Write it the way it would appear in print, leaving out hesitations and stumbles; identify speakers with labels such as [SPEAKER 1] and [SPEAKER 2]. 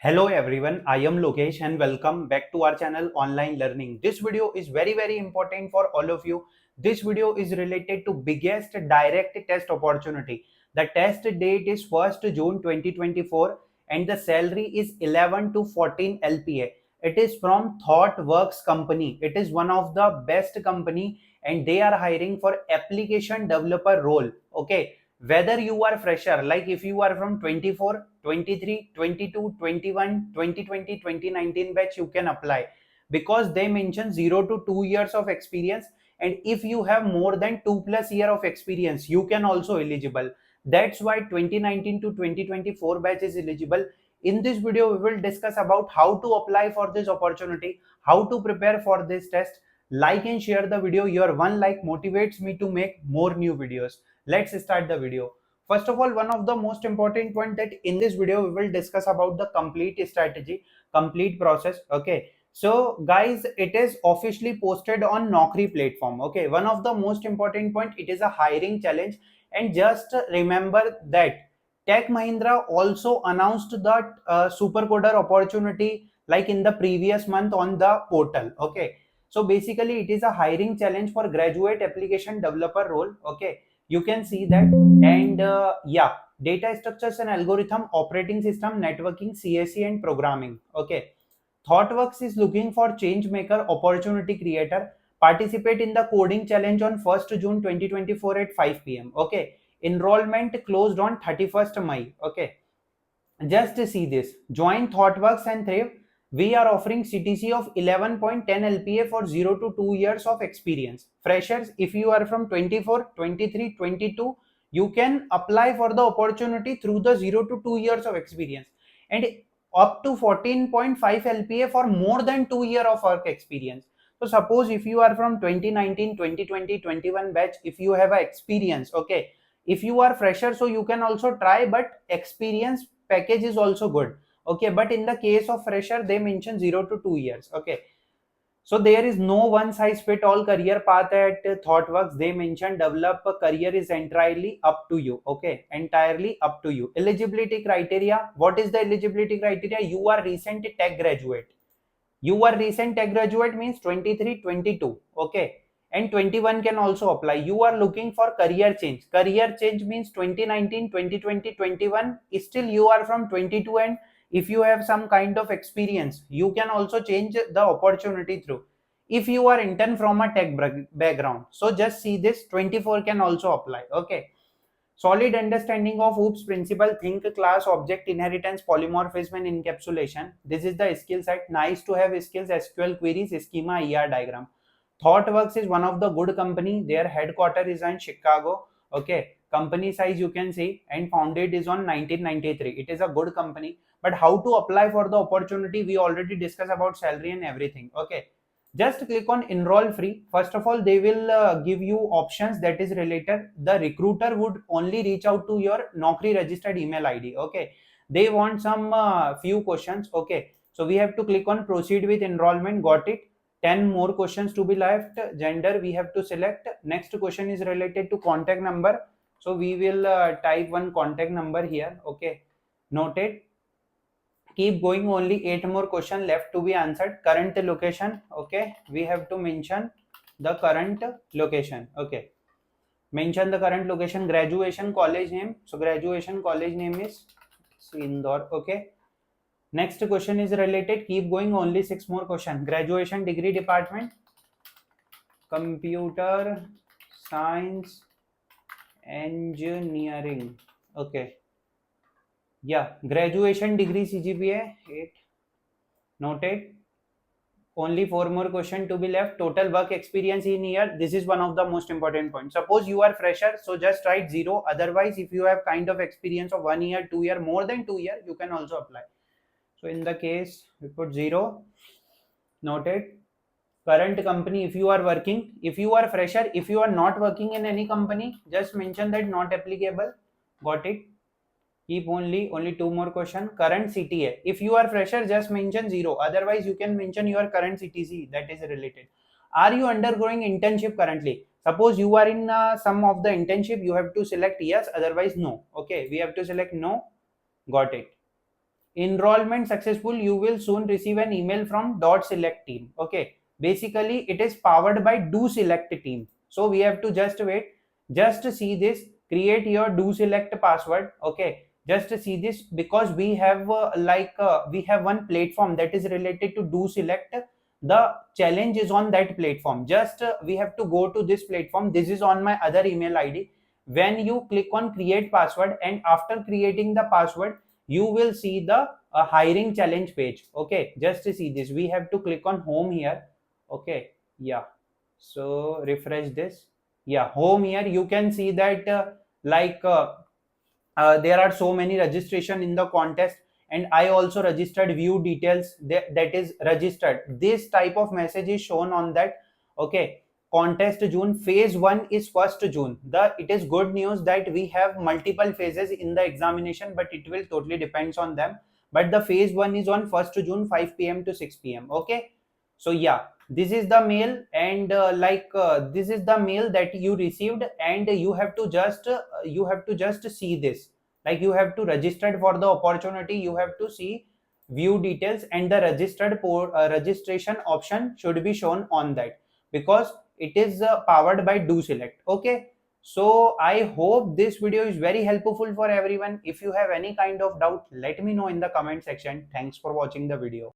[SPEAKER 1] Hello everyone, I am Lokesh and welcome back to our channel Online Learning. This video is very important for all of you. This video is related to biggest direct test opportunity. The test date is 1st June 2024 and the salary is 11 to 14 LPA. It is from Thoughtworks company. It is one of the best company and they are hiring for application developer role. Okay, whether you are fresher, like if you are from 24, 23, 22, 21, 2020, 2019 batch, you can apply because they mention 0 to 2 years of experience, and if you have more than 2+ year of experience you can also eligible. That's why 2019 to 2024 batch is eligible. In this video we will discuss about how to apply for this opportunity, how to prepare for this test. Like and share the video. Your one like motivates me to make more new videos. Let's start the video. First of all, one of the most important point that in this video we will discuss about the complete strategy, complete process. Okay, so guys, it is officially posted on Naukri platform. Okay, one of the most important point, it is a hiring challenge, and just remember that Tech Mahindra also announced that super coder opportunity like in the previous month on the portal. Okay, so basically it is a hiring challenge for graduate application developer role. Okay, you can see that. And yeah, data structures and algorithm, operating system, networking, CSE and programming. Okay, Thoughtworks is looking for change maker, opportunity creator. Participate in the coding challenge on 1st June 2024 at 5 p.m. Okay, enrollment closed on 31st May. Okay, just see this. Join Thoughtworks and Thrive. We are offering CTC of 11.10 LPA for 0 to 2 years of experience. Freshers, if you are from 24, 23, 22, you can apply for the opportunity through the 0 to 2 years of experience, and up to 14.5 LPA for more than 2 year of work experience. So suppose if you are from 2019, 2020, 21 batch, if you have a experience, okay, if you are fresher, so you can also try, but experience package is also good. Okay, but in the case of fresher they mention 0 to 2 years. Okay, so there is no one size fit all career path at Thoughtworks. They mention develop a career is entirely up to you. Okay, entirely up to you. Eligibility criteria, what is the eligibility criteria? You are recent tech graduate. You are recent tech graduate means 23, 22. Okay, and 21 can also apply. You are looking for career change. Career change means 2019, 2020, 21. Still you are from 22, and if you have some kind of experience you can also change the opportunity through. If you are intern from a tech background, so just see this, 24 can also apply. Okay, solid understanding of OOPS principle, think, class, object, inheritance, polymorphism and encapsulation. This is the skill set. Nice to have skills, SQL queries, schema, ER diagram. Thoughtworks is one of the good company. Their headquarters is in Chicago. Okay, company size you can see, and founded is on 1993. It is a good company. But how to apply for the opportunity, we already discussed about salary and everything. Okay, just click on enroll free. First of all, they will give you options that is related. The recruiter would only reach out to your Naukri registered email ID. Okay, they want some few questions. Okay, so we have to click on proceed with enrollment. Got it. 10 more questions to be left. Gender we have to select. Next question is related to contact number, so we will type one contact number here. Okay, noted. Keep going, only 8 more questions left to be answered. Current location, okay, we have to mention the current location. Okay, mention the current location. Graduation college name, so graduation college name is Indore. Okay, next question is related. Keep going, only 6 more questions. Graduation degree department, computer science engineering. Okay, yeah, graduation degree CGPA 8. Noted. Only 4 more questions to be left. Total work experience in year. This is one of the most important points. Suppose you are fresher, so just write 0. Otherwise, if you have kind of experience of 1 year, 2 year, more than 2 year, you can also apply. So in the case, we put 0. Noted. Current company, if you are working. If you are fresher, if you are not working in any company, just mention that not applicable. Got it. Keep only 2 more question. Current CTA, if you are fresher just mention 0. Otherwise you can mention your current CTC that is related. Are you undergoing internship currently? Suppose you are in some of the internship, you have to select yes, otherwise no. Okay, we have to select no. Got it. Enrollment successful, you will soon receive an email from Doselect team. Okay, basically it is powered by Doselect team, so we have to just wait. Just see this, create your Doselect password. Okay, just see this, because we have we have one platform that is related to Doselect. The challenge is on that platform. Just we have to go to this platform. This is on my other email ID. When you click on create password, and after creating the password, you will see the hiring challenge page. Okay, just to see this, we have to click on home here. Okay, yeah, so refresh this. Yeah, home here, you can see that there are so many registration in the contest, and I also registered, view details, that is registered. This type of message is shown on that. Okay, contest June, phase 1 is 1st June. It is good news that we have multiple phases in the examination, but it will totally depends on them. But the phase 1 is on 1st June 5 p.m. to 6 p.m. Okay, so yeah, this is the mail, and this is the mail that you received, and you have to just see this. Like, you have to register for the opportunity, you have to see view details, and the registration option should be shown on that, because it is powered by Doselect. Okay, so I hope this video is very helpful for everyone. If you have any kind of doubt, let me know in the comment section. Thanks for watching the video.